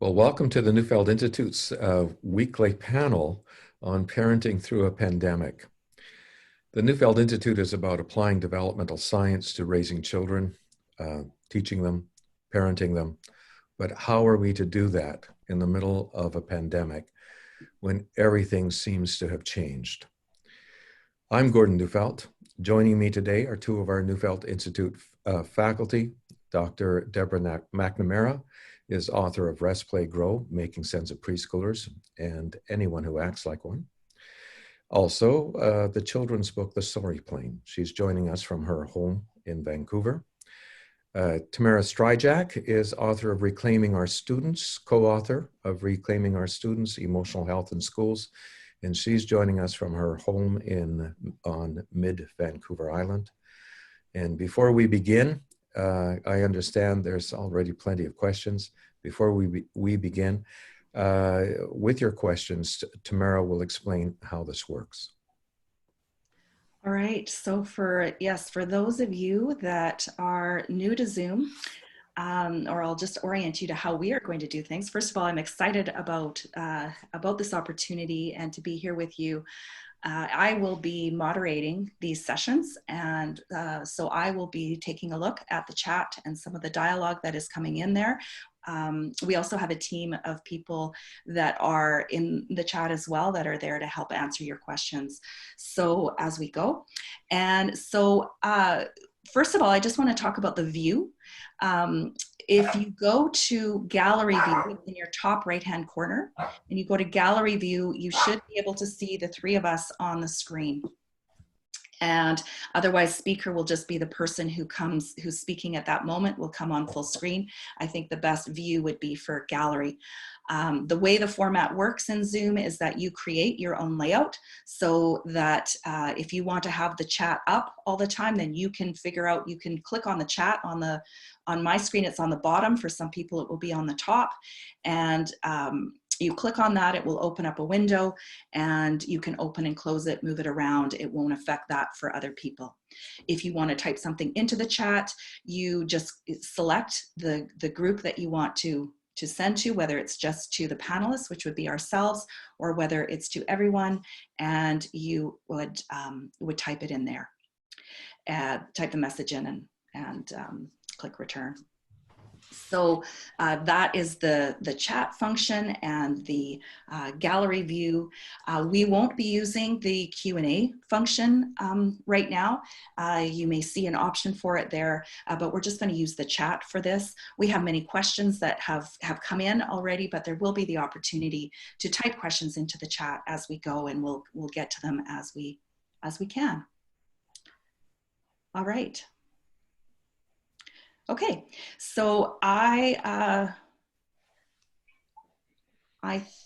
Well, welcome to the Neufeld Institute's weekly panel on parenting through a pandemic. The Neufeld Institute is about applying developmental science to raising children, teaching them, parenting them. But how are we to do that in the middle of a pandemic when everything seems to have changed? I'm Gordon Neufeld. Joining me today are two of our Neufeld Institute faculty. Dr. Deborah McNamara is author of Rest, Play, Grow, Making Sense of Preschoolers and Anyone Who Acts Like One. Also, the children's book, The Sorry Plane. She's joining us from her home in Vancouver. Tamara Strijack is author of Reclaiming Our Students, co-author of Reclaiming Our Students, Emotional Health in Schools, and she's joining us from her home on mid-Vancouver Island. And before we begin, I understand there's already plenty of questions. Before we begin, with your questions, Tamara will explain how this works. All right, so for those of you that are new to Zoom, or I'll just orient you to how we are going to do things. First of all, I'm excited about this opportunity and to be here with you. I will be moderating these sessions, and so I will be taking a look at the chat and some of the dialogue that is coming in there. We also have a team of people that are in the chat as well that are there to help answer your questions. So as we go, and so first of all, I just want to talk about the view. If you go to gallery view in your top right-hand corner, and you go to gallery view, you should be able to see the three of us on the screen. And otherwise, speaker will just be the person who's speaking at that moment will come on full screen. I think the best view would be for gallery. The way the format works in Zoom is that you create your own layout so that if you want to have the chat up all the time, then you can click on the chat on my screen. It's on the bottom. For some people, it will be on the top. And you click on that, it will open up a window, and you can open and close it, move it around. It won't affect that for other people. If you want to type something into the chat, you just select the group that you want to send to, whether it's just to the panelists, which would be ourselves, or whether it's to everyone, and you would type it in there. Type the message in and click return. So that is the chat function and the gallery view. We won't be using the Q&A function right now. You may see an option for it there, but we're just going to use the chat for this. We have many questions that have come in already, but there will be the opportunity to type questions into the chat as we go, and we'll get to them as we can. All right. Okay, so I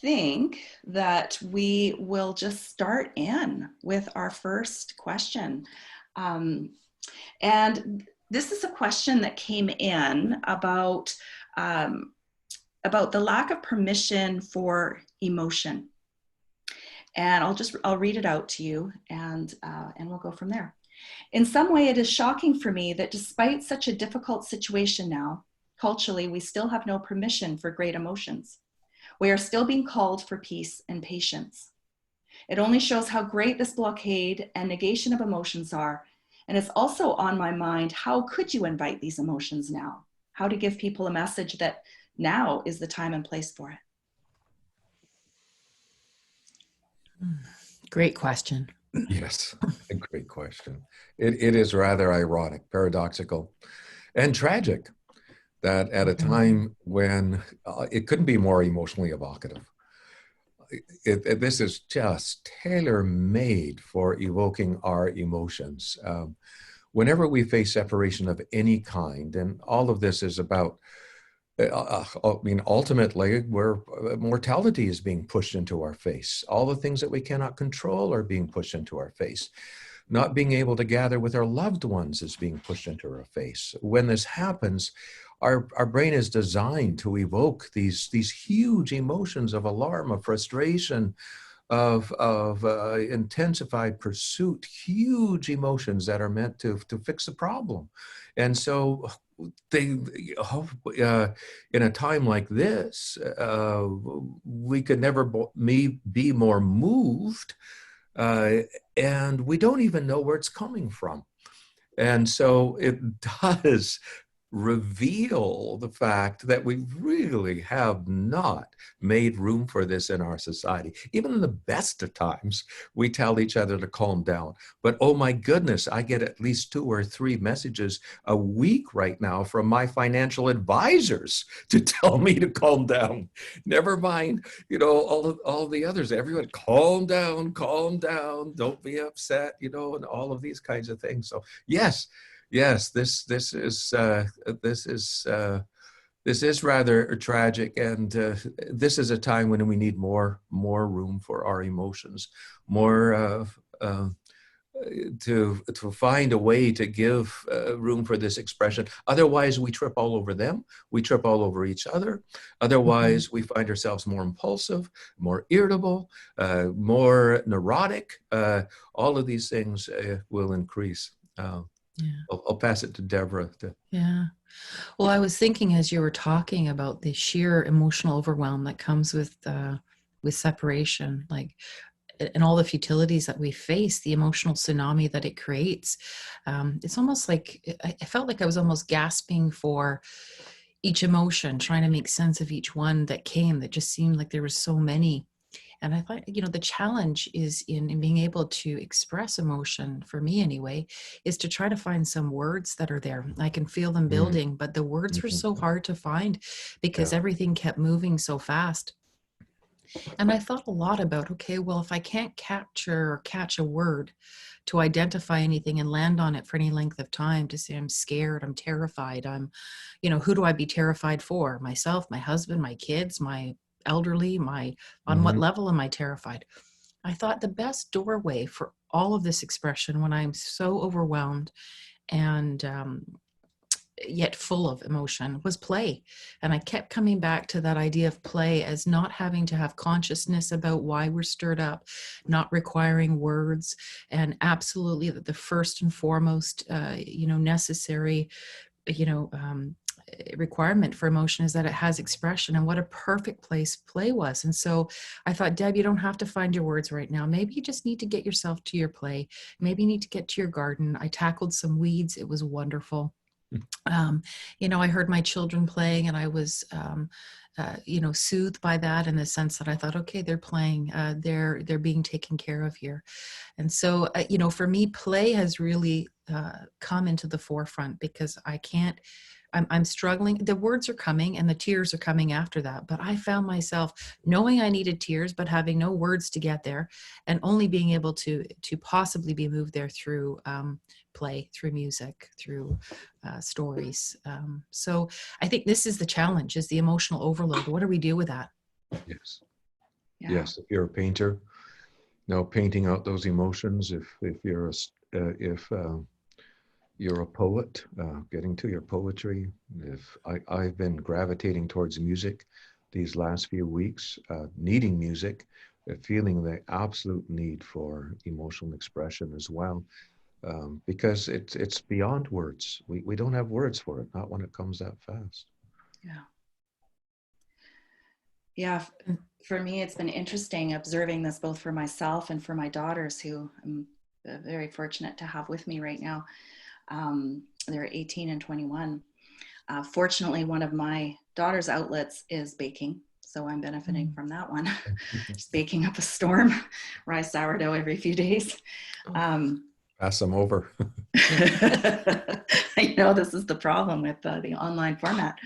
think that we will just start in with our first question. And this is a question that came in about the lack of permission for emotion. And I'll read it out to you, and we'll go from there. In some way, it is shocking for me that despite such a difficult situation now, culturally, we still have no permission for great emotions. We are still being called for peace and patience. It only shows how great this blockade and negation of emotions are. And it's also on my mind, how could you invite these emotions now? How to give people a message that now is the time and place for it? Great question. Yes, a great question. It is rather ironic, paradoxical, and tragic that at a time when it couldn't be more emotionally evocative. This is just tailor-made for evoking our emotions. Whenever we face separation of any kind, and all of this is about ultimately, where mortality is being pushed into our face. All the things that we cannot control are being pushed into our face. Not being able to gather with our loved ones is being pushed into our face. When this happens, our brain is designed to evoke these huge emotions of alarm, of frustration, of intensified pursuit, huge emotions that are meant to fix the problem. And so they hope in a time like this, we could never be more moved, uh, and we don't even know where it's coming from. And so it does reveal the fact that we really have not made room for this in our society. Even in the best of times, we tell each other to calm down. But oh my goodness, I get at least 2 or 3 messages a week right now from my financial advisors to tell me to calm down. Never mind, all the others. Everyone, calm down, don't be upset, and all of these kinds of things. So yes, yes, this is rather tragic, and this is a time when we need more room for our emotions, more to find a way to give room for this expression. Otherwise, we trip all over them. We trip all over each other. Otherwise, we find ourselves more impulsive, more irritable, more neurotic. All of these things will increase. Yeah. I'll pass it to Deborah. Yeah. Well, I was thinking as you were talking about the sheer emotional overwhelm that comes with separation, like, and all the futilities that we face, the emotional tsunami that it creates. It's almost like I felt like I was almost gasping for each emotion, trying to make sense of each one that came. That just seemed like there were so many. And I thought, the challenge is in being able to express emotion, for me anyway, is to try to find some words that are there. I can feel them building, but the words were so hard to find because everything kept moving so fast. And I thought a lot about, okay, well, if I can't capture or catch a word to identify anything and land on it for any length of time, to say I'm scared, I'm terrified, who do I be terrified for? Myself, my husband, my kids, my elderly, on what level am I terrified? I thought the best doorway for all of this expression when I'm so overwhelmed and yet full of emotion was play. And I kept coming back to that idea of play as not having to have consciousness about why we're stirred up, not requiring words, and absolutely that the first and foremost necessary requirement for emotion is that it has expression. And what a perfect place play was. And so I thought, Deb, you don't have to find your words right now. Maybe you just need to get yourself to your play. Maybe you need to get to your garden. I tackled some weeds. It was wonderful. I heard my children playing, and I was soothed by that, in the sense that I thought, okay, they're playing, they're being taken care of here. And so for me, play has really come into the forefront, because I'm struggling. The words are coming and the tears are coming after that. But I found myself knowing I needed tears, but having no words to get there, and only being able to possibly be moved there through play, through music, through stories. So I think this is the challenge, is the emotional overload. What do we do with that? Yes. Yeah. Yes. If you're a painter, painting out those emotions. If you're a poet, getting to your poetry. If I've been gravitating towards music these last few weeks, needing music, feeling the absolute need for emotional expression as well, because it's beyond words. We don't have words for it, not when it comes that fast. Yeah. Yeah. For me, it's been interesting observing this, both for myself and for my daughters, who I'm very fortunate to have with me right now. They're 18 and 21. Fortunately, one of my daughter's outlets is baking, so I'm benefiting from that one. Just baking up a storm, rye sourdough every few days. Pass them over. I know this is the problem with the online format.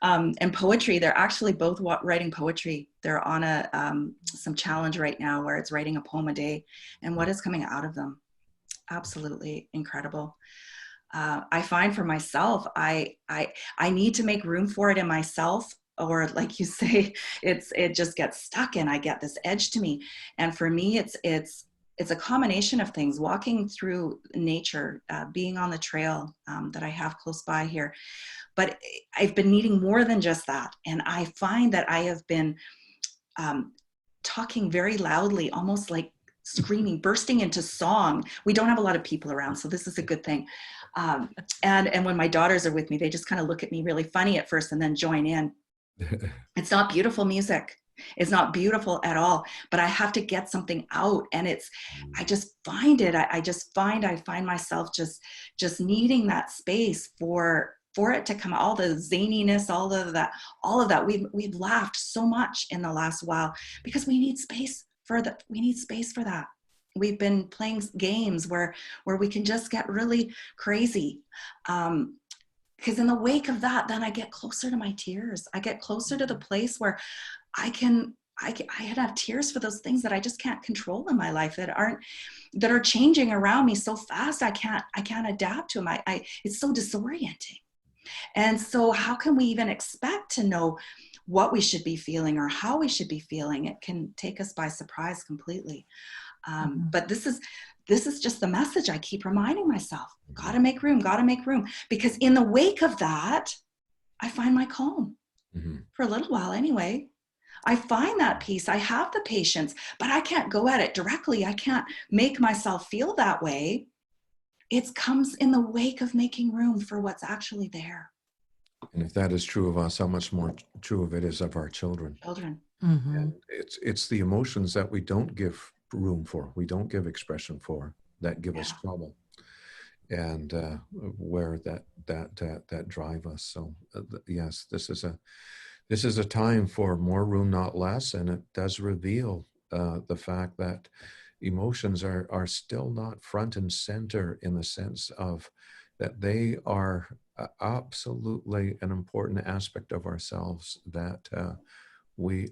And poetry, they're actually both writing poetry. They're on some challenge right now where it's writing a poem a day, and what is coming out of them, absolutely incredible. I find for myself, I need to make room for it in myself, or like you say, it just gets stuck and I get this edge to me. And for me, it's a combination of things: walking through nature, being on the trail that I have close by here. But I've been needing more than just that. And I find that I have been talking very loudly, almost like screaming, bursting into song. We don't have a lot of people around, so this is a good thing. And when my daughters are with me, they just kind of look at me really funny at first and then join in. It's not beautiful music. It's not beautiful at all, but I have to get something out. And I just find it, I find myself just needing that space for it to come out, all the zaniness, all of that. We've laughed so much in the last while because we need space for that. We need space for that. We've been playing games where we can just get really crazy. Because in the wake of that, then I get closer to my tears. I get closer to the place where I can have tears for those things that I just can't control in my life, that are changing around me so fast. I can't adapt to them. It's so disorienting. And so how can we even expect to know what we should be feeling or how we should be feeling? It can take us by surprise completely. But this is just the message I keep reminding myself. Gotta make room, because in the wake of that, I find my calm for a little while anyway. I find that peace. I have the patience, but I can't go at it directly. I can't make myself feel that way. It comes in the wake of making room for what's actually there. And if that is true of us, how much more true of it is of our children. And it's the emotions that we don't give room for, we don't give expression for, that give us trouble, and where that drive us. So yes, this is a time for more room, not less, and it does reveal the fact that emotions are still not front and center, in the sense of that they are absolutely an important aspect of ourselves, that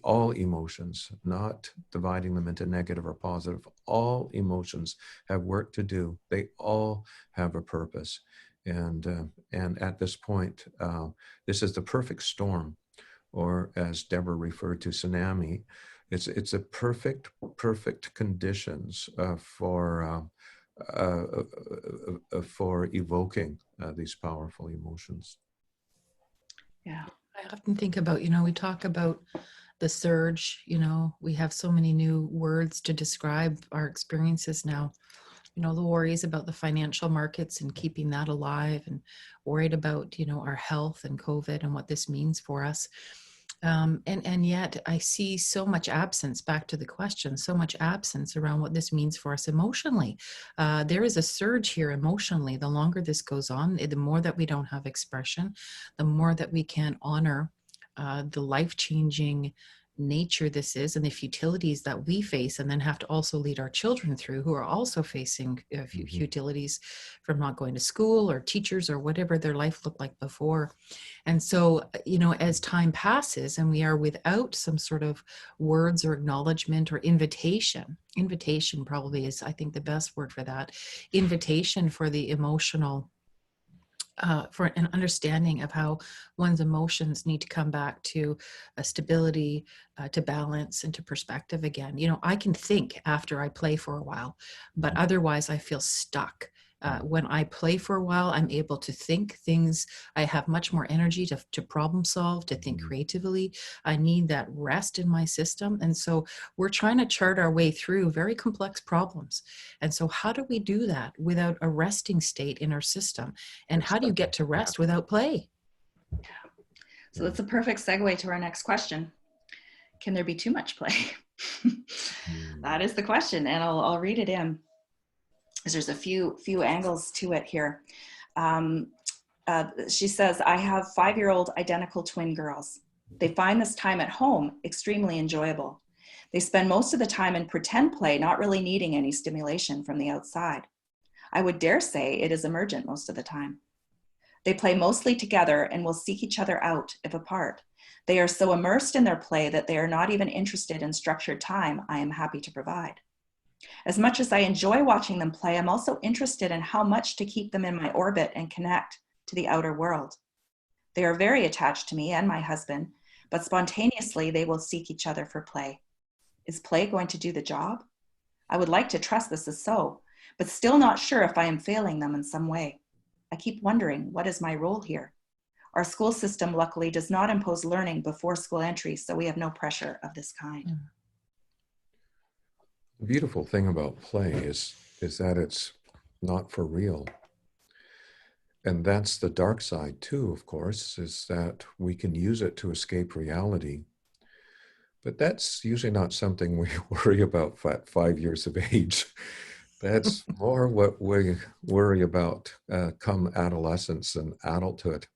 all emotions, not dividing them into negative or positive, all emotions have work to do. They all have a purpose. And at this point, this is the perfect storm, or as Deborah referred to, tsunami. It's a perfect conditions for evoking these powerful emotions. Yeah. I often think about, we talk about the surge, we have so many new words to describe our experiences now. The worries about the financial markets and keeping that alive, and worried about, our health and COVID and what this means for us. And yet I see so much absence, back to the question, so much absence around what this means for us emotionally. There is a surge here emotionally. The longer this goes on, the more that we don't have expression, the more that we can't honor the life-changing nature this is, and the futilities that we face, and then have to also lead our children through, who are also facing futilities from not going to school, or teachers, or whatever their life looked like before. And so, as time passes and we are without some sort of words or acknowledgement or invitation probably is, I think, the best word for that, invitation for the emotional, for an understanding of how one's emotions need to come back to a stability, to balance, and to perspective again. I can think after I play for a while, but otherwise I feel stuck. When I play for a while, I'm able to think things. I have much more energy to problem solve, to think creatively. I need that rest in my system. And so we're trying to chart our way through very complex problems. And so how do we do that without a resting state in our system? And how do you get to rest without play? So that's a perfect segue to our next question. Can there be too much play? That is the question, and I'll read it in, because there's a few angles to it here. She says, I have 5-year-old identical twin girls. They find this time at home extremely enjoyable. They spend most of the time in pretend play, not really needing any stimulation from the outside. I would dare say it is emergent most of the time. They play mostly together and will seek each other out if apart. They are so immersed in their play that they are not even interested in structured time I am happy to provide. As much as I enjoy watching them play, I'm also interested in how much to keep them in my orbit and connect to the outer world. They are very attached to me and my husband, but spontaneously they will seek each other for play. Is play going to do the job? I would like to trust this is so, but still not sure if I am failing them in some way. I keep wondering, what is my role here? Our school system, luckily, does not impose learning before school entry, so we have no pressure of this kind. The beautiful thing about play is that it's not for real. And that's the dark side too, of course, is that we can use it to escape reality. But that's usually not something we worry about at 5 years of age. That's more what we worry about come adolescence and adulthood,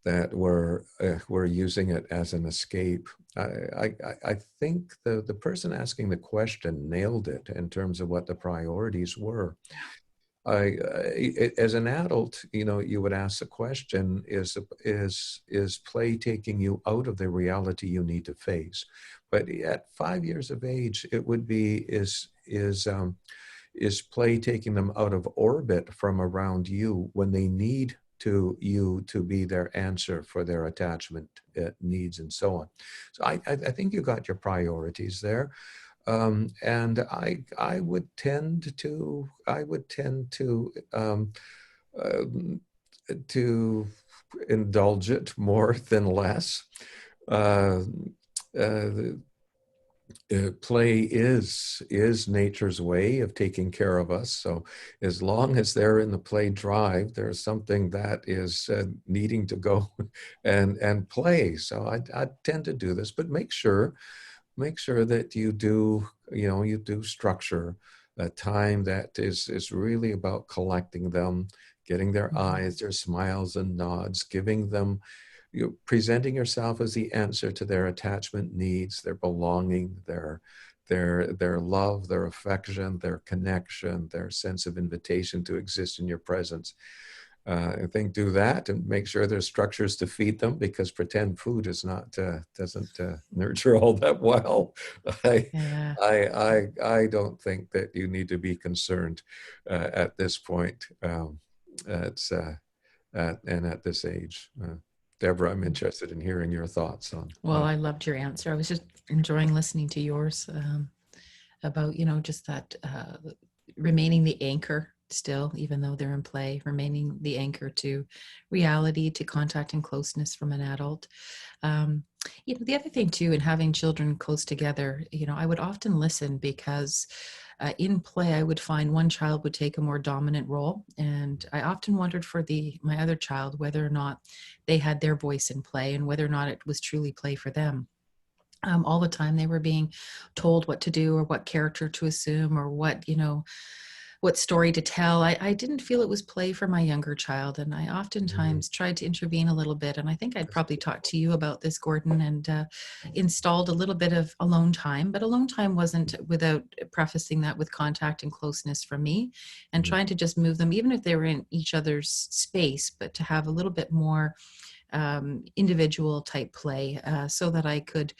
that we're using it as an escape. I think the person asking the question nailed it in terms of what the priorities were. As an adult, you would ask the question: is play taking you out of the reality you need to face? But at 5 years of age, it would be is play taking them out of orbit from around you when they need you to be their answer for their attachment needs and so on. So I think you got your priorities there. And I would tend uh, to indulge it more than less. Uh, uh, Play is nature's way of taking care of us. So as long as they're in the play drive, there's something that is needing to go and play. So I tend to do this, but make sure that you do structure a time that is really about collecting them, getting their eyes, their smiles and nods, giving them, presenting yourself as the answer to their attachment needs, their belonging, their love, their affection, their connection, their sense of invitation to exist in your presence. I think do that and make sure there's structures to feed them, because pretend food is not doesn't nurture all that well. I, Yeah. I don't think that you need to be concerned at this point. It's at this age. Deborah, I'm interested in hearing your thoughts on. Well, I loved your answer. I was just enjoying listening to yours about, just that remaining the anchor still, even though they're in play, remaining the anchor to reality, to contact and closeness from an adult. The other thing too, in having children close together, I would often listen because in play, I would find one child would take a more dominant role. And I often wondered for my other child, whether or not they had their voice in play and whether or not it was truly play for them. All the time they were being told what to do or what character to assume or what story to tell. I didn't feel it was play for my younger child. And I oftentimes tried to intervene a little bit. And I think I'd probably talked to you about this, Gordon, and installed a little bit of alone time. But alone time wasn't without prefacing that with contact and closeness from me and trying to just move them, even if they were in each other's space, but to have a little bit more individual type play so that I could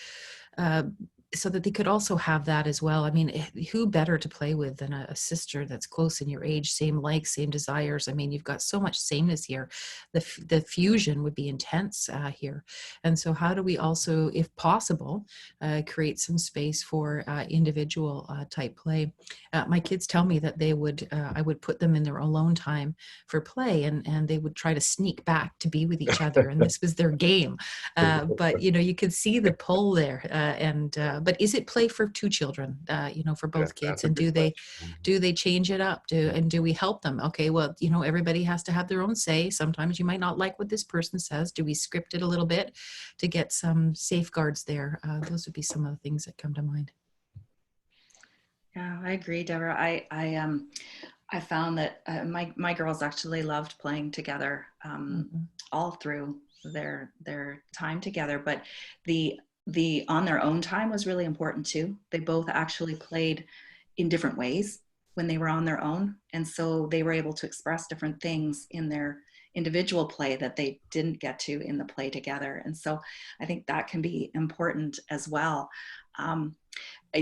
so that they could also have that as well. I mean, who better to play with than a sister that's close in your age, same likes, same desires. I mean, you've got so much sameness here. The fusion would be intense here. And so how do we also, if possible, create some space for individual type play? My kids tell me that I would put them in their alone time for play, and they would try to sneak back to be with each other. And this was their game. But, you could see the pull there. But is it play for two children, for both kids? And do they change it up? Do we help them? Okay, well, everybody has to have their own say. Sometimes you might not like what this person says. Do we script it a little bit to get some safeguards there? Those would be some of the things that come to mind. Yeah, I agree, Deborah. I found that my girls actually loved playing together all through their time together, but the on their own time was really important too. They both actually played in different ways when they were on their own, and so they were able to express different things in their individual play that they didn't get to in the play together. And so I think that can be important as well.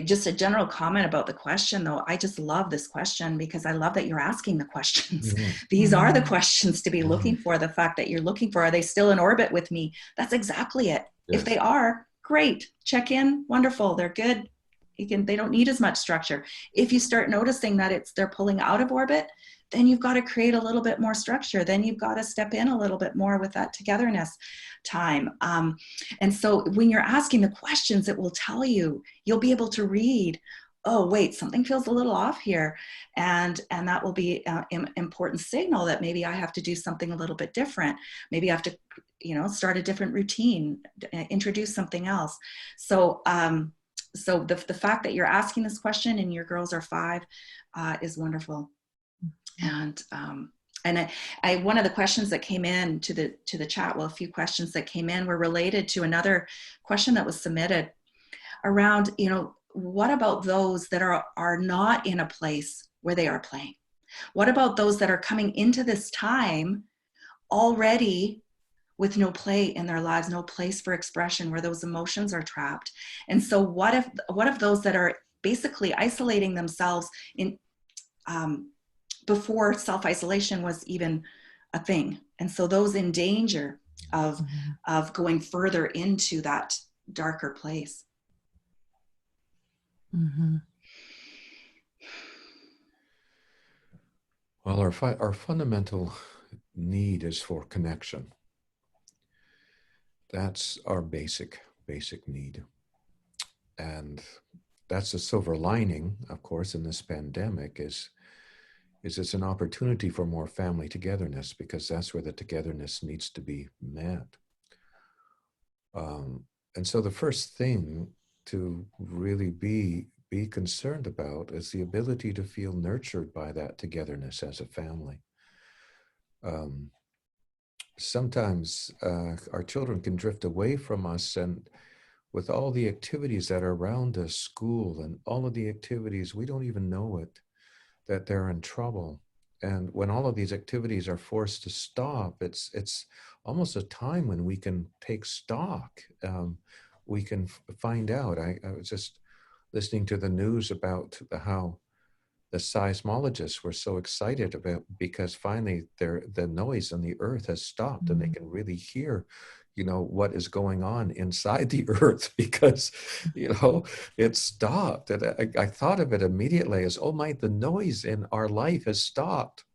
Just a general comment about the question, though. I just love this question because I love that you're asking the questions. These are the questions to be looking for. The fact that you're looking for, are they still in orbit with me? That's exactly it. Yes. If they are, great. Check in. Wonderful. They're good. They don't need as much structure. If you start noticing that they're pulling out of orbit, then you've got to create a little bit more structure. Then you've got to step in a little bit more with that togetherness time. And so when you're asking the questions, it will tell you, you'll be able to read, oh, wait, something feels a little off here. And that will be an important signal that maybe I have to do something a little bit different. Maybe I have to, start a different routine, introduce something else. So, so the fact that you're asking this question and your girls are 5 is wonderful. And one of the questions that came in to the chat, well, a few questions that came in were related to another question that was submitted around, what about those that are not in a place where they are playing? What about those that are coming into this time already with no play in their lives, no place for expression, where those emotions are trapped? And so what if those that are basically isolating themselves in before self-isolation was even a thing, and so those in danger of going further into that darker place? Well, our fundamental need is for connection. That's our basic need. And that's the silver lining, of course, in this pandemic is it's an opportunity for more family togetherness, because that's where the togetherness needs to be met. And so the first thing to really be concerned about is the ability to feel nurtured by that togetherness as a family. Sometimes our children can drift away from us, and with all the activities that are around us, school and all of the activities, we don't even know it, that they're in trouble. And when all of these activities are forced to stop, it's almost a time when we can take stock. We can find out. I was just listening to the news about how the seismologists were so excited about, because finally the noise on the earth has stopped, and they can really hear what is going on inside the earth, because it stopped. And I thought of it immediately as, oh my, the noise in our life has stopped.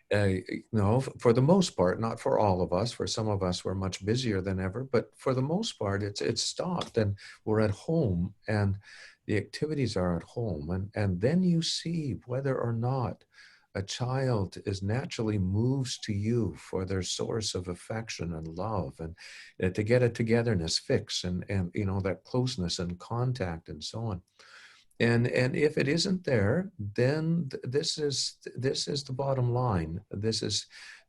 For the most part, not for all of us. For some of us, we're much busier than ever, but for the most part, it's stopped, and we're at home, and the activities are at home. And then you see whether or not a child is naturally moves to you for their source of affection and love, and to get a togetherness fix, and that closeness and contact and so on. And if it isn't there, then this is the bottom line. This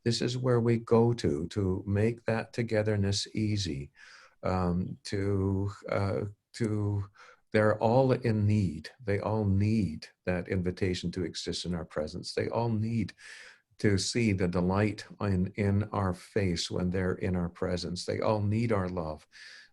is where we go to make that togetherness easy. They're all in need. They all need that invitation to exist in our presence. They all need to see the delight in our face when they're in our presence. They all need our love.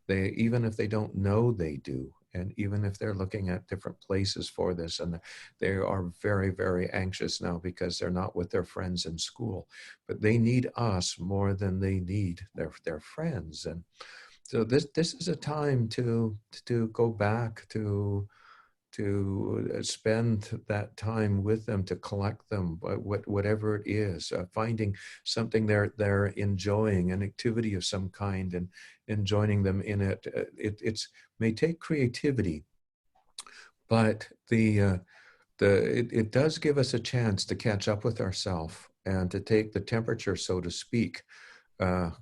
Even if they don't know they do, and even if they're looking at different places for this, and they are very, very anxious now because they're not with their friends in school, but they need us more than they need their friends. And so this is a time to go back to spend that time with them, to collect them, whatever it is, finding something they're enjoying, an activity of some kind, and joining them in it. It may take creativity, but it does give us a chance to catch up with ourselves and to take the temperature, so to speak, about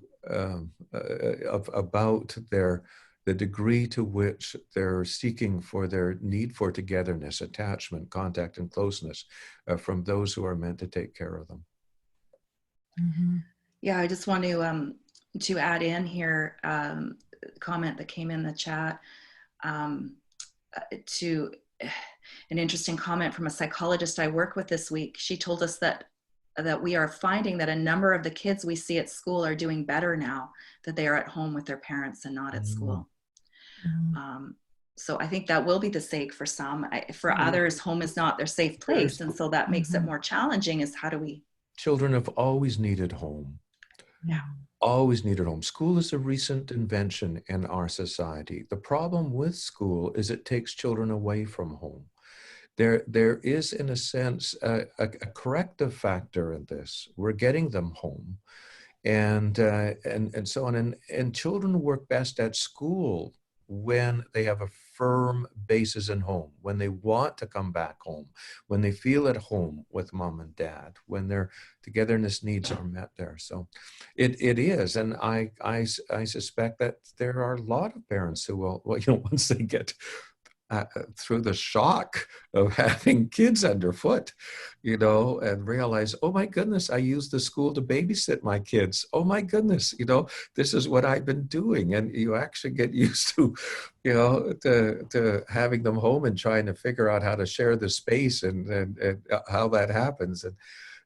the degree to which they're seeking for their need for togetherness, attachment, contact, and closeness from those who are meant to take care of them. Yeah, I just want to add in here a comment that came in the chat to an interesting comment from a psychologist I work with this week. She told us that we are finding that a number of the kids we see at school are doing better now that they are at home with their parents and not at school. So I think that will be the sake for some. For others, home is not their safe place, and so that makes it more challenging. Is how do we? Children have always needed home. Yeah. Always needed home. School is a recent invention in our society. The problem with school is it takes children away from home. There is, in a sense, a corrective factor in this. We're getting them home, and so on. And children work best at school when they have a firm basis in home, when they want to come back home, when they feel at home with mom and dad, when their togetherness needs are met there. So it is. And I suspect that there are a lot of parents who will, well, once they get through the shock of having kids underfoot, and realize, oh my goodness, I use the school to babysit my kids. Oh my goodness, this is what I've been doing. And you actually get used to, to having them home and trying to figure out how to share the space and how that happens. And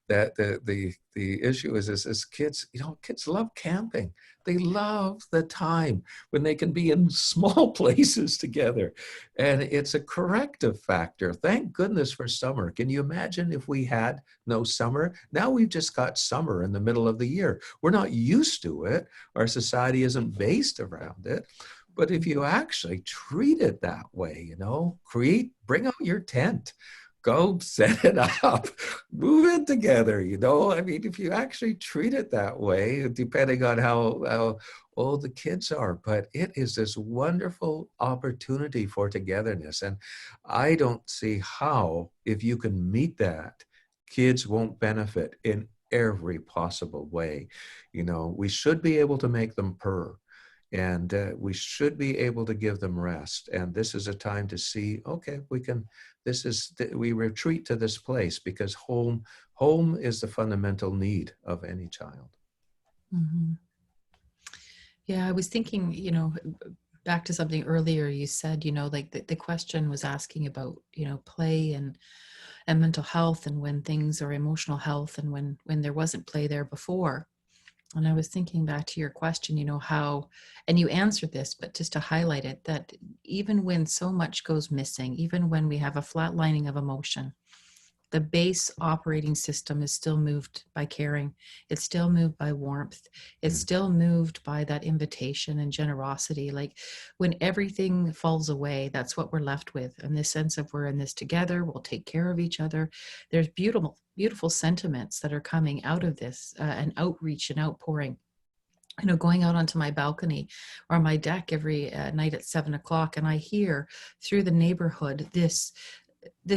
that the issue is kids, kids love camping. They love the time when they can be in small places together. And it's a corrective factor. Thank goodness for summer. Can you imagine if we had no summer? Now we've just got summer in the middle of the year. We're not used to it. Our society isn't based around it. But if you actually treat it that way, bring out your tent. Go set it up, move it together, I mean, if you actually treat it that way, depending on how old the kids are, but it is this wonderful opportunity for togetherness. And I don't see how, if you can meet that, kids won't benefit in every possible way. We should be able to make them purr. And we should be able to give them rest. And this is a time to see, okay, we retreat to this place because home is the fundamental need of any child. Mm-hmm. Yeah, I was thinking, back to something earlier you said, like the question was asking about, play and mental health, and when things are emotional health, and when there wasn't play there before. And I was thinking back to your question, how, and you answered this, but just to highlight it, that even when so much goes missing, even when we have a flatlining of emotion, the base operating system is still moved by caring. It's still moved by warmth. It's still moved by that invitation and generosity. Like when everything falls away, that's what we're left with. And this sense of we're in this together, we'll take care of each other. There's beautiful sentiments that are coming out of this, and outreach and outpouring. Going out onto my balcony or my deck every night at 7:00, and I hear through the neighborhood this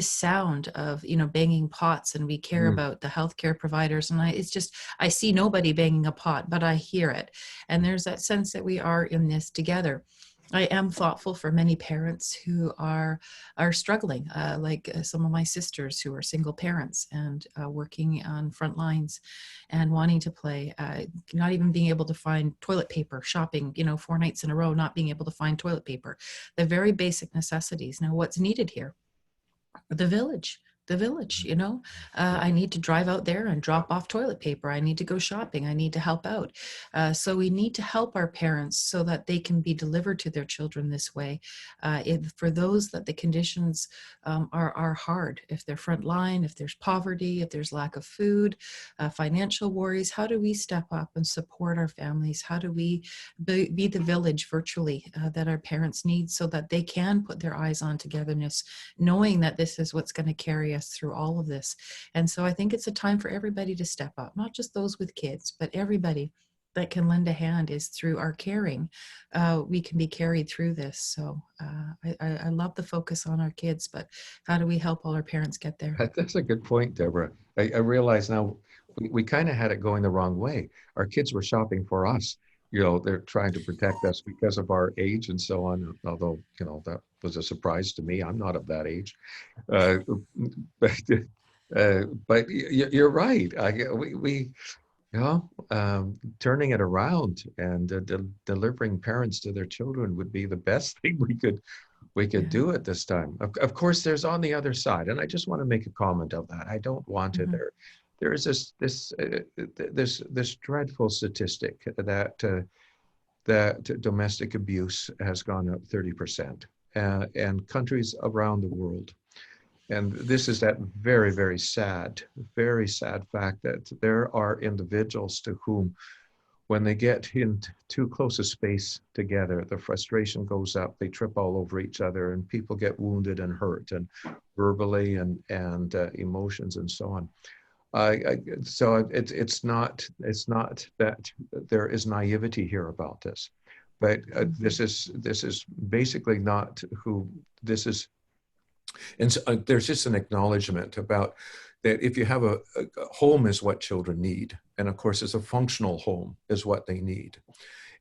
sound of banging pots, and we care about the healthcare providers, and I see nobody banging a pot, but I hear it, and there's that sense that we are in this together. I am thoughtful for many parents who are struggling, like some of my sisters who are single parents and working on front lines and wanting to play, not even being able to find toilet paper, shopping 4 nights in a row, not being able to find toilet paper, the very basic necessities. Now what's needed here? The village, I need to drive out there and drop off toilet paper. I need to go shopping. I need to help out. So we need to help our parents so that they can be delivered to their children this way. For those that the conditions are hard, if they're frontline, if there's poverty, if there's lack of food, financial worries, how do we step up and support our families? How do we be the village virtually that our parents need so that they can put their eyes on togetherness, knowing that this is what's going to carry us through all of this. And so I think it's a time for everybody to step up, not just those with kids, but everybody that can lend a hand. Is through our caring, we can be carried through this. So I love the focus on our kids, but how do we help all our parents get there? That's a good point, Deborah. I realize now we kind of had it going the wrong way. Our kids were shopping for us. They're trying to protect us because of our age and so on. Although, that was a surprise to me. I'm not of that age. But you're right. Turning it around and delivering parents to their children would be the best thing we could do at this time. Of course, there's on the other side, and I just want to make a comment of that. I don't want to. There is this dreadful statistic that domestic abuse has gone up 30%, and countries around the world. And this is that very, very sad fact that there are individuals to whom, when they get in too close a space together, the frustration goes up, they trip all over each other, and people get wounded and hurt, and verbally and emotions and so on. So it's not that there is naivety here about this, But this is basically not who this is. And so, there's just an acknowledgement about that if you have a home is what children need. And of course, it's a functional home is what they need.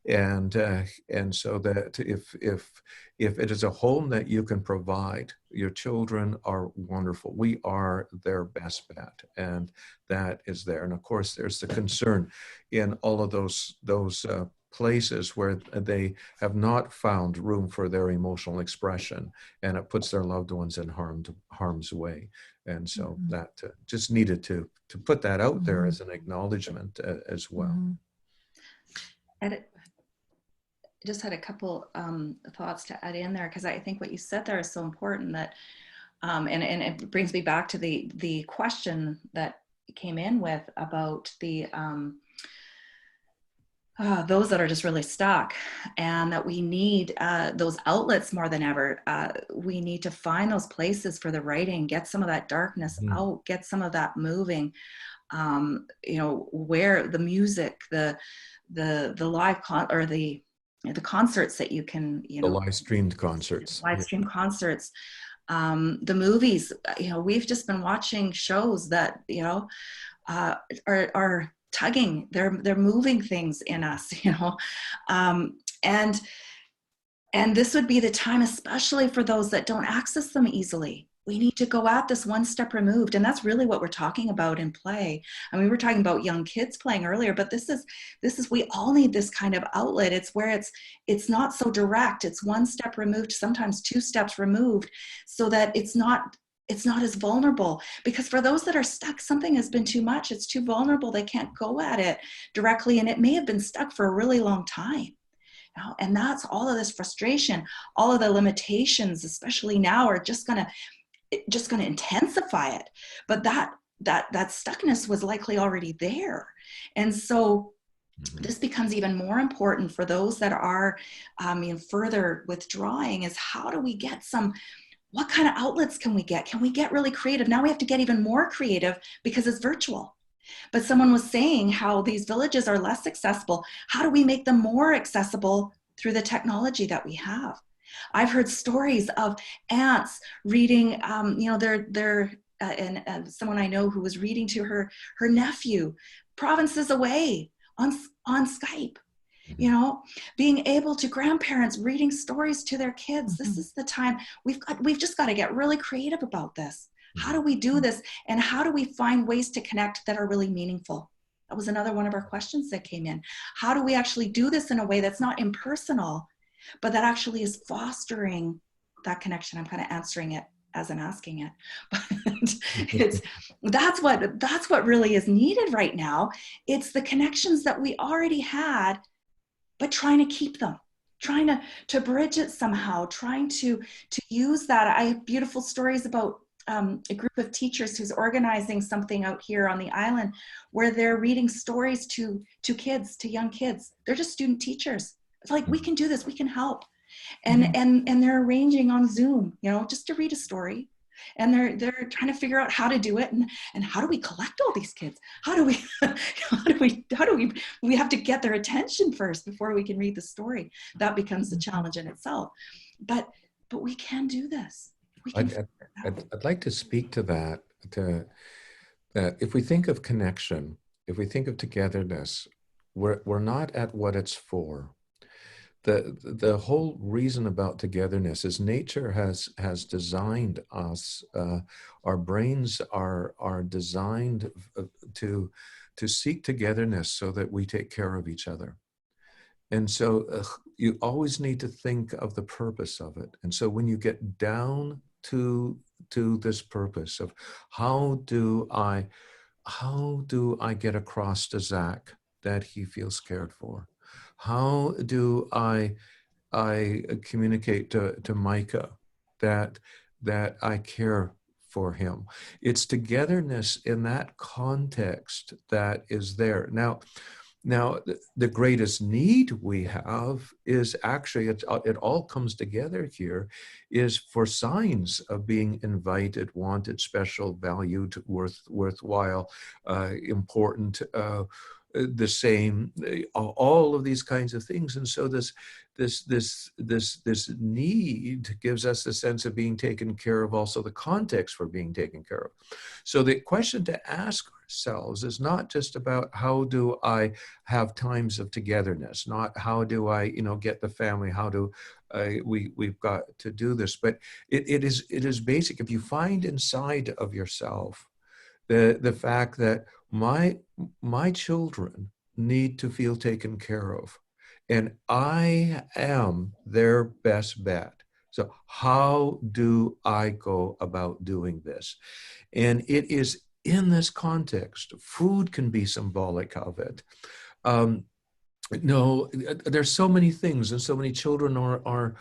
And so that if it is a home that you can provide, your children are wonderful. We are their best bet, and that is there. And of course, there's the concern in all of those places where they have not found room for their emotional expression, and it puts their loved ones in harm's way. And so that just needed to put that out there as an acknowledgement as well. And I just had a couple thoughts to add in there, because I think what you said there is so important, that and it brings me back to the question that came in with about the those that are just really stuck, and that we need those outlets more than ever. We need to find those places for the writing, get some of that darkness out, get some of that moving. You know, where the music, the live or the concerts that you can, you know, The live streamed concerts, live stream concerts, the movies. You know, we've just been watching shows that, you know, are tugging, they're moving things in us, you know, and this would be the time, especially for those that don't access them easily. We need to go at this one step removed. And that's really what we're talking about in play. I mean, we were talking about young kids playing earlier, but this is, we all need this kind of outlet. It's where it's not so direct. It's one step removed, sometimes two steps removed, so that it's not as vulnerable. Because for those that are stuck, something has been too much. It's too vulnerable. They can't go at it directly. And it may have been stuck for a really long time. And that's all of this frustration, all of the limitations, especially now, are just going to intensify it. But that stuckness was likely already there. And so this becomes even more important for those that are further withdrawing, is how do we get what kind of outlets can we get? Can we get really creative? Now we have to get even more creative because it's virtual. But someone was saying how these villages are less accessible. How do we make them more accessible through the technology that we have? I've heard stories of aunts reading, and someone I know who was reading to her nephew provinces away on Skype. You know, being able to, grandparents reading stories to their kids. This is the time we've just got to get really creative about this. How do we do this? And how do we find ways to connect that are really meaningful? That was another one of our questions that came in. How do we actually do this in a way that's not impersonal, but that actually is fostering that connection? I'm kind of answering it as I'm asking it, but that's what really is needed right now. It's the connections that we already had, but trying to keep them, trying to bridge it somehow, trying to use that. I have beautiful stories about a group of teachers who's organizing something out here on the island where they're reading stories to kids, to young kids. They're just student teachers. It's like, we can do this, we can help. And they're arranging on Zoom, you know, just to read a story. And they're trying to figure out how to do it, and how do we collect all these kids? How do we we have to get their attention first before we can read the story. That becomes the challenge in itself. But we can do this. I'd like to speak to that. That if we think of connection, if we think of togetherness, we're not at what it's for. The whole reason about togetherness is nature has designed us. Our brains are designed to seek togetherness so that we take care of each other. And so you always need to think of the purpose of it. And so when you get down to this purpose of how do I get across to Zach that he feels cared for? How do I communicate to Micah that I care for him? It's togetherness in that context that is there. Now, the greatest need we have is actually, it all comes together here, is for signs of being invited, wanted, special, valued, worthwhile, important, the same, all of these kinds of things. And so this need gives us a sense of being taken care of, also the context for being taken care of. So the question to ask ourselves is not just about how do I have times of togetherness, not how do I, get the family, how do we've got to do this, but it is basic. If you find inside of yourself the fact that my children need to feel taken care of, and I am their best bet. So how do I go about doing this? And it is in this context. Food can be symbolic of it. No, there's so many things, and so many children are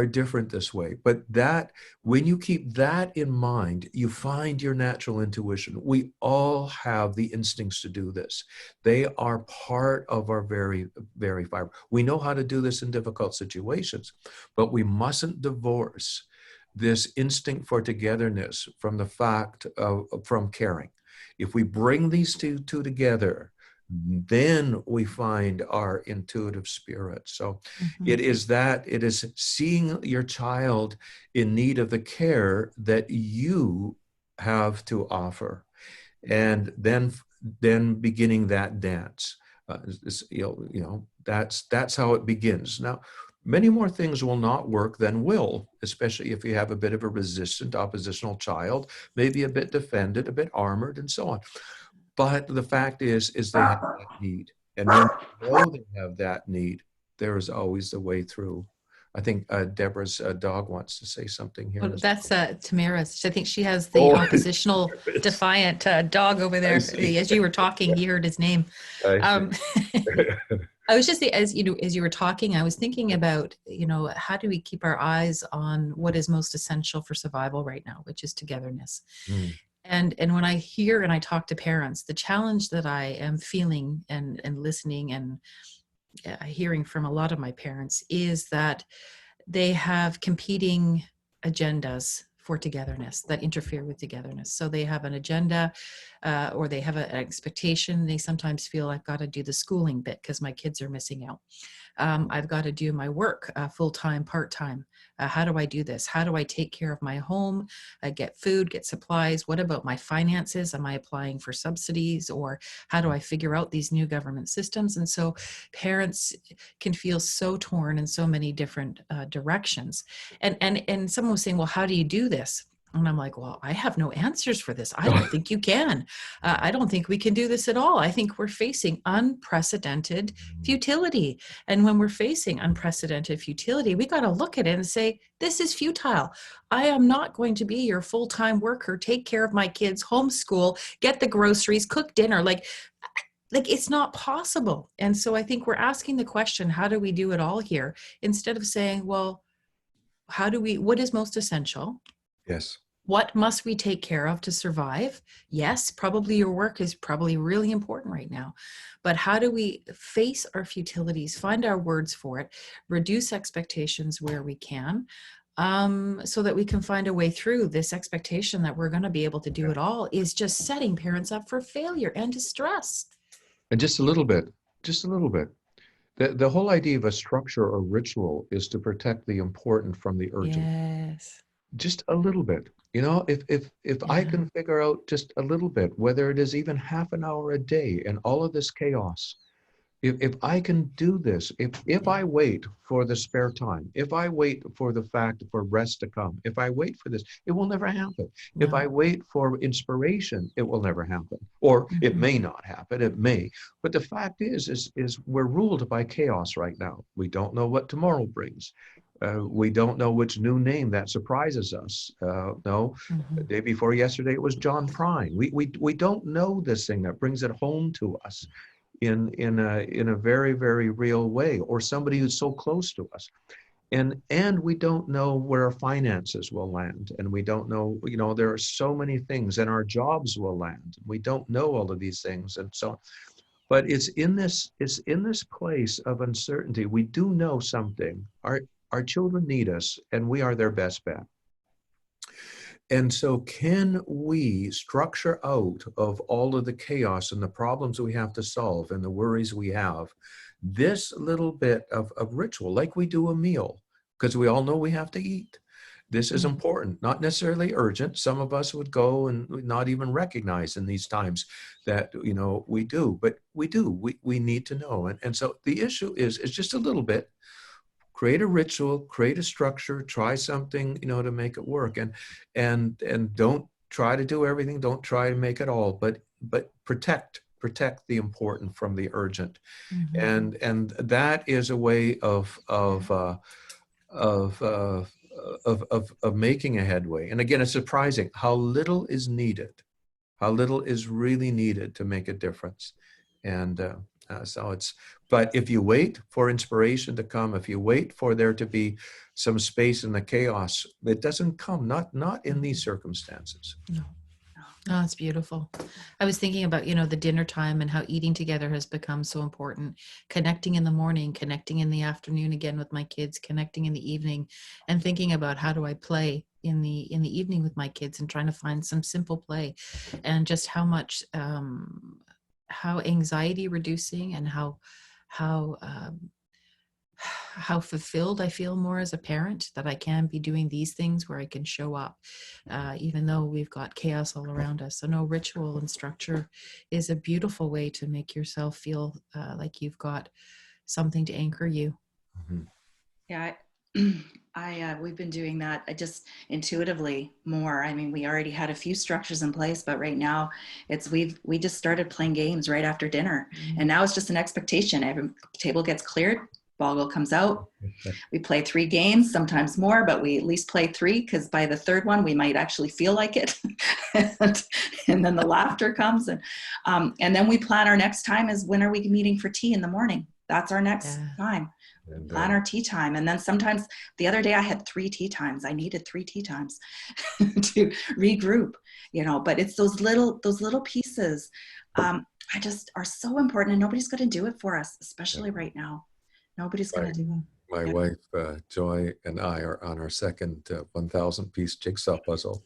different this way. But that, when you keep that in mind, you find your natural intuition. We all have the instincts to do this. They are part of our very, very fiber. We know how to do this in difficult situations, but we mustn't divorce this instinct for togetherness from the fact of from caring. If we bring these two together, then we find our intuitive spirit. So it is seeing your child in need of the care that you have to offer, and then beginning that dance. That's how it begins. Now, many more things will not work than will, especially if you have a bit of a resistant, oppositional child, maybe a bit defended, a bit armored, and so on. But the fact is they have that need. And when they know they have that need, there is always a way through. I think Deborah's dog wants to say something here. Well, that's Tamara. I think she has the oppositional defiant dog over there. As you were talking, he heard his name. I was just, as you were talking, I was thinking about, how do we keep our eyes on what is most essential for survival right now, which is togetherness. And when I hear and I talk to parents, the challenge that I am feeling and listening and hearing from a lot of my parents is that they have competing agendas for togetherness that interfere with togetherness. So they have an agenda or they have an expectation. They sometimes feel I've got to do the schooling bit because my kids are missing out. I've got to do my work full-time, part-time. How do I do this? How do I take care of my home, get food, get supplies? What about my finances? Am I applying for subsidies, or how do I figure out these new government systems? And so parents can feel so torn in so many different directions. And someone was saying, well, how do you do this? And I'm like, well, I have no answers for this. I don't think you can. I don't think we can do this at all. I think we're facing unprecedented futility. And when we're facing unprecedented futility, we got to look at it and say, this is futile. I am not going to be your full-time worker, take care of my kids, homeschool, get the groceries, cook dinner. Like it's not possible. And so I think we're asking the question, how do we do it all here? Instead of saying, well, what is most essential? Yes. What must we take care of to survive? Yes, probably your work is probably really important right now. But how do we face our futilities, find our words for it, reduce expectations where we can, so that we can find a way through this expectation that we're going to be able to do it all is just setting parents up for failure and distress. And just a little bit. The whole idea of a structure or ritual is to protect the important from the urgent. Yes. Just a little bit. If I can figure out just a little bit, whether it is even half an hour a day and all of this chaos, if I can do this, if I wait for the spare time, if I wait for the fact for rest to come, if I wait for this, it will never happen. No. If I wait for inspiration, it will never happen. Or it may not happen, it may. But the fact is we're ruled by chaos right now. We don't know what tomorrow brings. We don't know which new name that surprises us. The day before yesterday, it was John Prine. We don't know this thing that brings it home to us in a very, very real way, or somebody who's so close to us. And we don't know where our finances will land. And we don't know, there are so many things, and our jobs will land. We don't know all of these things. And so, but it's in this place of uncertainty. We do know something. Our children need us, and we are their best bet. And so can we structure out of all of the chaos and the problems we have to solve and the worries we have, this little bit of ritual, like we do a meal, because we all know we have to eat. This is important, not necessarily urgent. Some of us would go and not even recognize in these times that, we do, but we do. We need to know. And so the issue is just a little bit. Create a ritual, create a structure, try something, to make it work. And don't try to do everything. Don't try to make it all, but protect the important from the urgent. And that is a way of making a headway. And again, it's surprising how little is needed, how little is really needed to make a difference. And but if you wait for inspiration to come, if you wait for there to be some space in the chaos, it doesn't come, not in these circumstances. No. Oh, it's beautiful. I was thinking about, the dinner time and how eating together has become so important. Connecting in the morning, connecting in the afternoon again with my kids, connecting in the evening, and thinking about how do I play in the evening with my kids and trying to find some simple play, and just how much how anxiety reducing and how fulfilled I feel more as a parent that I can be doing these things where I can show up, even though we've got chaos all around us. So no, ritual and structure is a beautiful way to make yourself feel like you've got something to anchor you. Mm-hmm. Yeah, we've been doing that just intuitively more. I mean, we already had a few structures in place, but right now we just started playing games right after dinner, and now it's just an expectation. Every table gets cleared, ball comes out. We play 3 games, sometimes more, but we at least play 3, because by the third one we might actually feel like it, and then the laughter comes, and then we plan our next time is when are we meeting for tea in the morning. That's our next time. And, plan our tea time. And then sometimes the other day I had 3 tea times. I needed 3 tea times to regroup, but it's those little pieces I just are so important, and nobody's going to do it for us, especially right now. Nobody's going to do it. My wife, Joy, and I are on our second 1,000-piece jigsaw puzzle.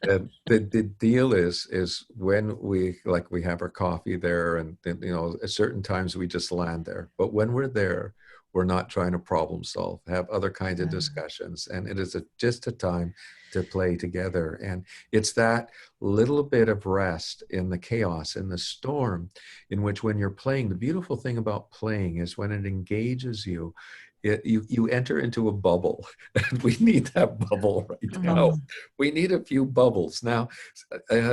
And the deal is when we have our coffee there, and at certain times we just land there. But when we're there, we're not trying to problem solve, have other kinds of discussions. And it is just a time to play together. And it's that little bit of rest in the chaos, in the storm, in which when you're playing, the beautiful thing about playing is when it engages you, you enter into a bubble, and we need that bubble right now. We need a few bubbles. Now,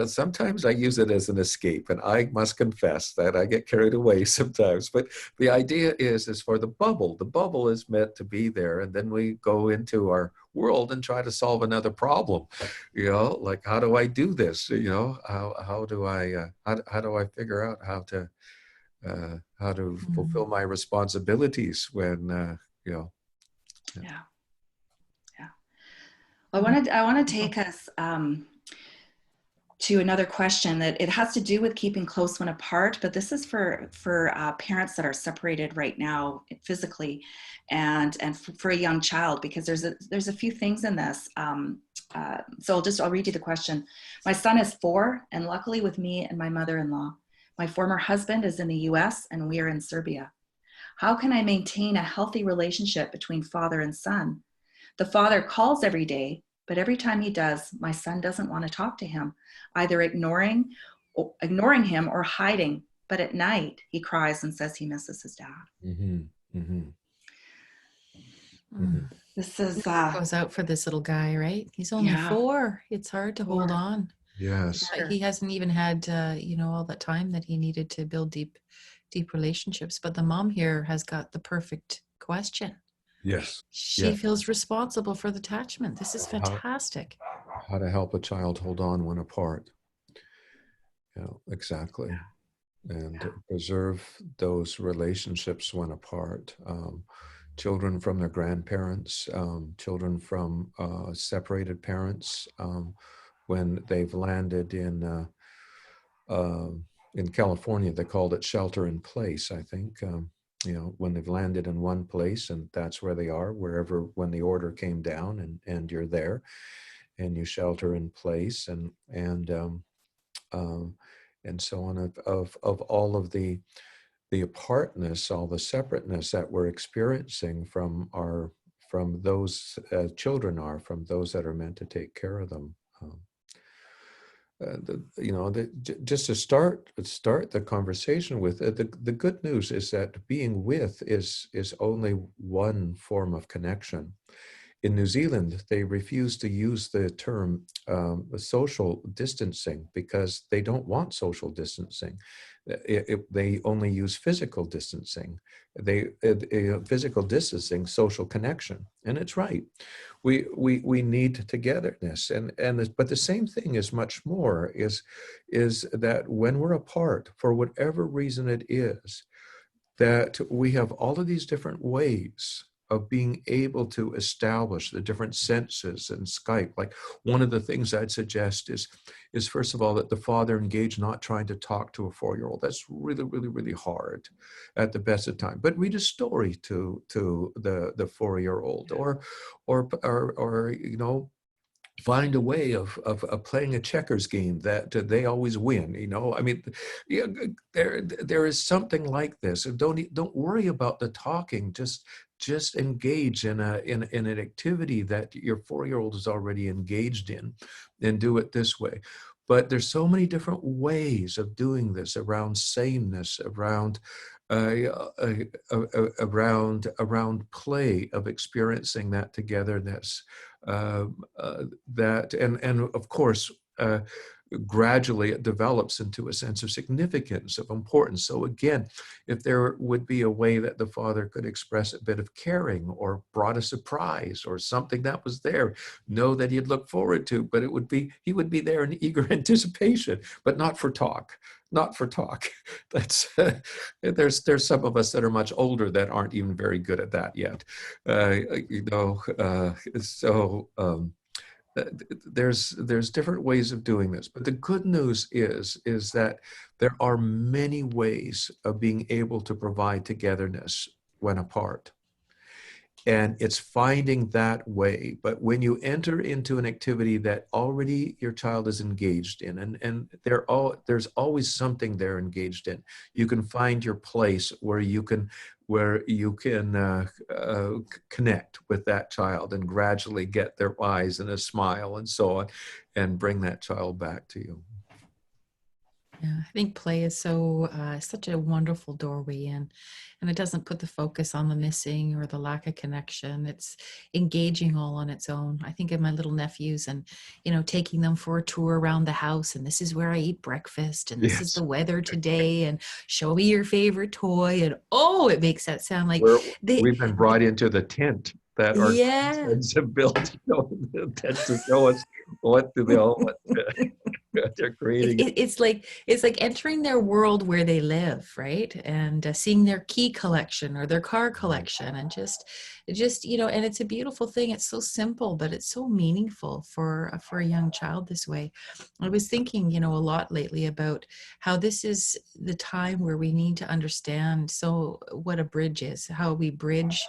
sometimes I use it as an escape, and I must confess that I get carried away sometimes. But the idea is for the bubble. The bubble is meant to be there, and then we go into our world and try to solve another problem. Like, how do I do this? How do I figure out how to fulfill my responsibilities when Yeah. I want to take us to another question that it has to do with keeping close when apart, but this is for parents that are separated right now physically, and for a young child, because there's a few things in this. So I'll read you the question. My son is 4, and luckily with me and my mother-in-law. My former husband is in the US and we are in Serbia. How can I maintain a healthy relationship between father and son? The father calls every day, but every time he does, my son doesn't want to talk to him, either ignoring him or hiding. But at night, he cries and says he misses his dad. Mm-hmm. Mm-hmm. Mm-hmm. This is goes out for this little guy, right? He's only 4. It's hard to hold on. Yes. He hasn't even had all that time that he needed to build deep relationships. But the mom here has got the perfect question. Yes. She feels responsible for the attachment. This is fantastic. How to help a child hold on when apart. Exactly. And preserve those relationships when apart. Children from their grandparents, children from separated parents, when they've landed in California, they called it shelter in place, I think. When they've landed in one place and that's where they are, when the order came down and you're there. and you shelter in place, um, and so on, of all of the apartness, all the separateness that we're experiencing from those children are, from those that are meant to take care of them. Just to start the conversation with the good news is that being with is only one form of connection. In New Zealand, they refuse to use the term social distancing because they don't want social distancing. They only use physical distancing. Physical distancing, social connection, and it's right. We need togetherness, but the same thing is much more. Is that when we're apart, for whatever reason it is, that we have all of these different ways of being able to establish the different senses and Skype. Like, one of the things I'd suggest is first of all, that the father engage not trying to talk to a 4-year-old. That's really, really, really hard at the best of time. But read a story to the 4-year-old, or find a way of playing a checkers game that they always win. I mean, yeah, there is something like this. And don't worry about the talking. Just engage in an activity that your 4-year-old is already engaged in, and do it this way. But there's so many different ways of doing this, around sameness, around around play, of experiencing that togetherness, that and of course, gradually it develops into a sense of significance, of importance. So again, if there would be a way that the father could express a bit of caring, or brought a surprise, or something that was there, know that he'd look forward to, but he would be there in eager anticipation, but not for talk. Not for talk. That's there's some of us that are much older that aren't even very good at that yet. So there's different ways of doing this, but the good news is that there are many ways of being able to provide togetherness when apart. And it's finding that way. But when you enter into an activity that already your child is engaged in, and there's always something they're engaged in, you can find your place where you can connect with that child, and gradually get their eyes and a smile and so on, and bring that child back to you. Yeah, I think play is such a wonderful doorway in, and it doesn't put the focus on the missing or the lack of connection. It's engaging all on its own. I think of my little nephews, and taking them for a tour around the house, and this is where I eat breakfast, and this is Yes. the weather today, and show me your favorite toy, and it makes that sound like We've been brought into the tent that our yeah. grandparents have built, the tent, to show us what they're creating. It's like entering their world where they live, right? And seeing their key collection or their car collection, and just and it's a beautiful thing. It's so simple, but it's so meaningful for a young child this way. I was thinking a lot lately about how this is the time where we need to understand what a bridge is, how we bridge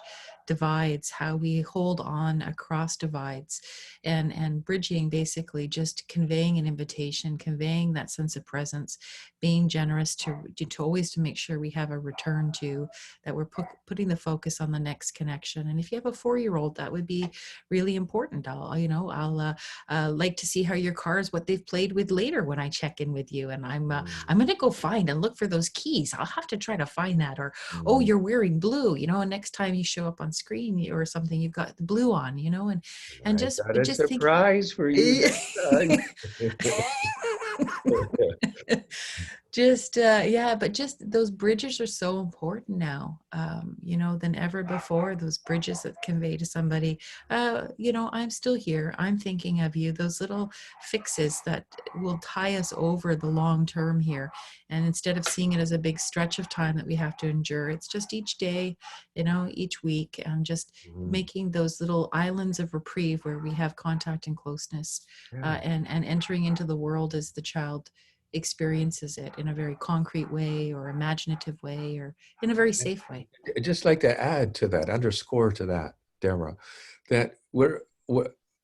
divides, how we hold on across divides, and bridging, basically just conveying an invitation, conveying that sense of presence, being generous to always to make sure we have a return to, that we're putting the focus on the next connection. And if you have a 4-year-old, that would be really important. I'll like to see how your car is, what they've played with later when I check in with you, and I'm going to go find and look for those keys. I'll have to try to find that. Or oh, you're wearing blue, and next time you show up on screen or something, you've got the blue on, and I got a surprise for you next time. But just those bridges are so important now, than ever before. Those bridges that convey to somebody, I'm still here, I'm thinking of you. Those little fixes that will tie us over the long term here. And instead of seeing it as a big stretch of time that we have to endure, it's just each day, each week, and just making those little islands of reprieve where we have contact and closeness, and entering into the world as the child experiences it in a very concrete way, or imaginative way, or in a very safe way. I'd just like to add to that, underscore to that, Deborah, that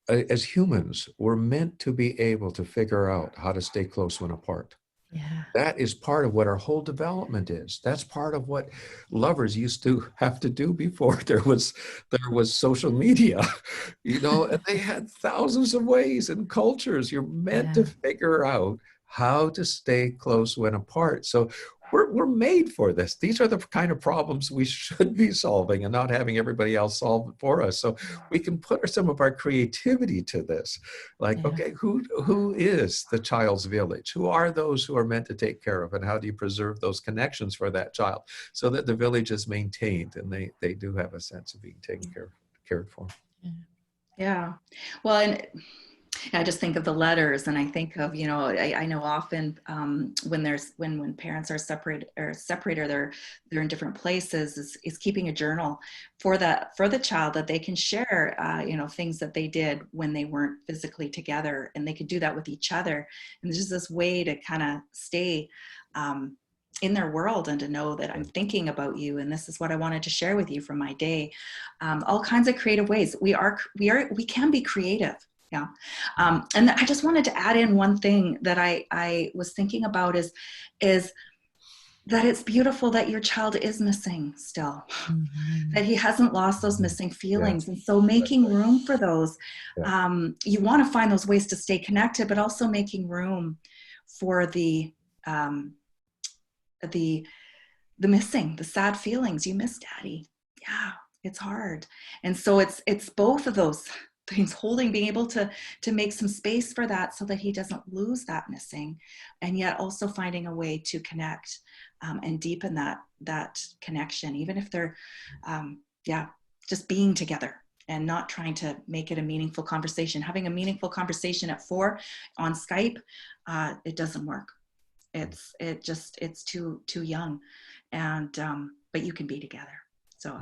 as humans, we're meant to be able to figure out how to stay close when apart. Yeah. That is part of what our whole development is. That's part of what lovers used to have to do before there was social media, and they had thousands of ways and cultures. You're meant to Yeah. figure out how to stay close when apart. So we're made for this. These are the kind of problems we should be solving and not having everybody else solve it for us. So we can put some of our creativity to this. Like, Yeah. okay, who is the child's village? Who are those who are meant to take care of? And how do you preserve those connections for that child so that the village is maintained and they do have a sense of being cared for? Yeah. Yeah. Well, and I just think of the letters, and I think of, I know often when parents are separated, or they're in different places, is keeping a journal for the child, that they can share, things that they did when they weren't physically together, and they could do that with each other. And there's just this way to kind of stay in their world, and to know that I'm thinking about you, and this is what I wanted to share with you from my day. All kinds of creative ways. We can be creative. Yeah. And I just wanted to add in one thing that I was thinking about is that it's beautiful that your child is missing still, Mm-hmm. that he hasn't lost those missing feelings. Yes. And so making room for those, Yeah. you want to find those ways to stay connected, but also making room for the missing, the sad feelings. You miss daddy. Yeah, it's hard. And so it's both of those things, being able to make some space for that, so that he doesn't lose that missing, and yet also finding a way to connect and deepen that connection, even if they're just being together and not trying to make it a meaningful conversation. Having a meaningful conversation at 4 on Skype, it doesn't work. It's too young. And but you can be together. So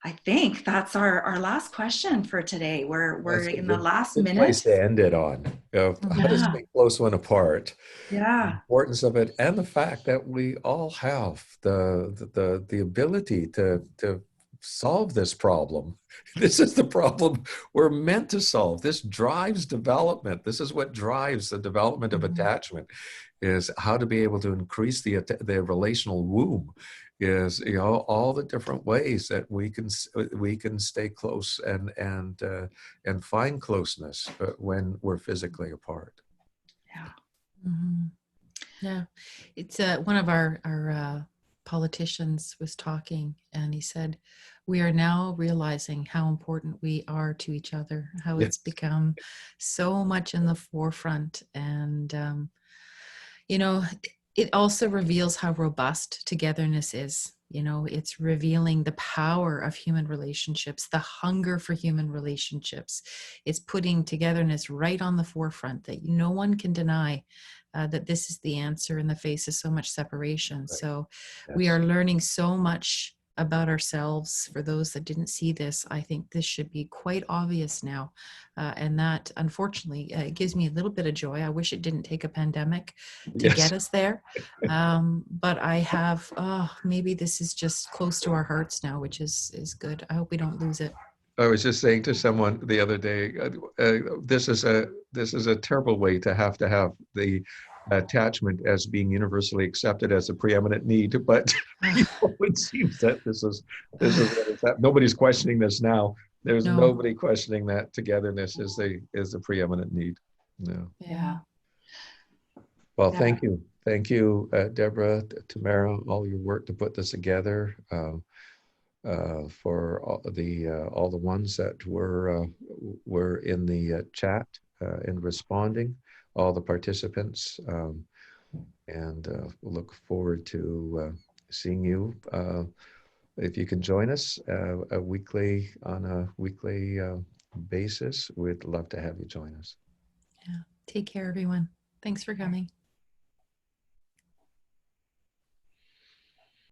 I think that's our last question for today. We're That's a in the last good place minute. to end it on. How to Yeah, stay close when apart, the yeah, importance of it, and the fact that we all have the ability to solve this problem. This is the problem we're meant to solve. This drives development. This is what drives the development of Mm-hmm. attachment, is how to be able to increase the relational womb, is all the different ways that we can stay close and find closeness when we're physically apart. yeah. Mm-hmm. Yeah, it's one of our politicians was talking, and he said, "We are now realizing how important we are to each other. How Yeah. it's become so much in the forefront, and you know, it also reveals how robust togetherness is. It's revealing the power of human relationships, the hunger for human relationships. It's putting togetherness right on the forefront, that no one can deny that this is the answer in the face of so much separation. Right. So we Yes. are learning so much about ourselves. For those that didn't see this, I think this should be quite obvious now. And that, unfortunately, gives me a little bit of joy. I wish it didn't take a pandemic to Yes. get us there. But I have, maybe this is just close to our hearts now, which is good. I hope we don't lose it. I was just saying to someone the other day, this is a terrible way to have the attachment as being universally accepted as a preeminent need. But it seems that this is what is that. Nobody's questioning this now. There's No. nobody questioning that togetherness is the preeminent need. No. Yeah. Well, Yeah. thank you, Deborah, Tamara, all your work to put this together. For all the ones that were in the chat and responding, all the participants, and we'll look forward to seeing you if you can join us on a weekly basis. We'd love to have you join us. Yeah. Take care, everyone. Thanks for coming.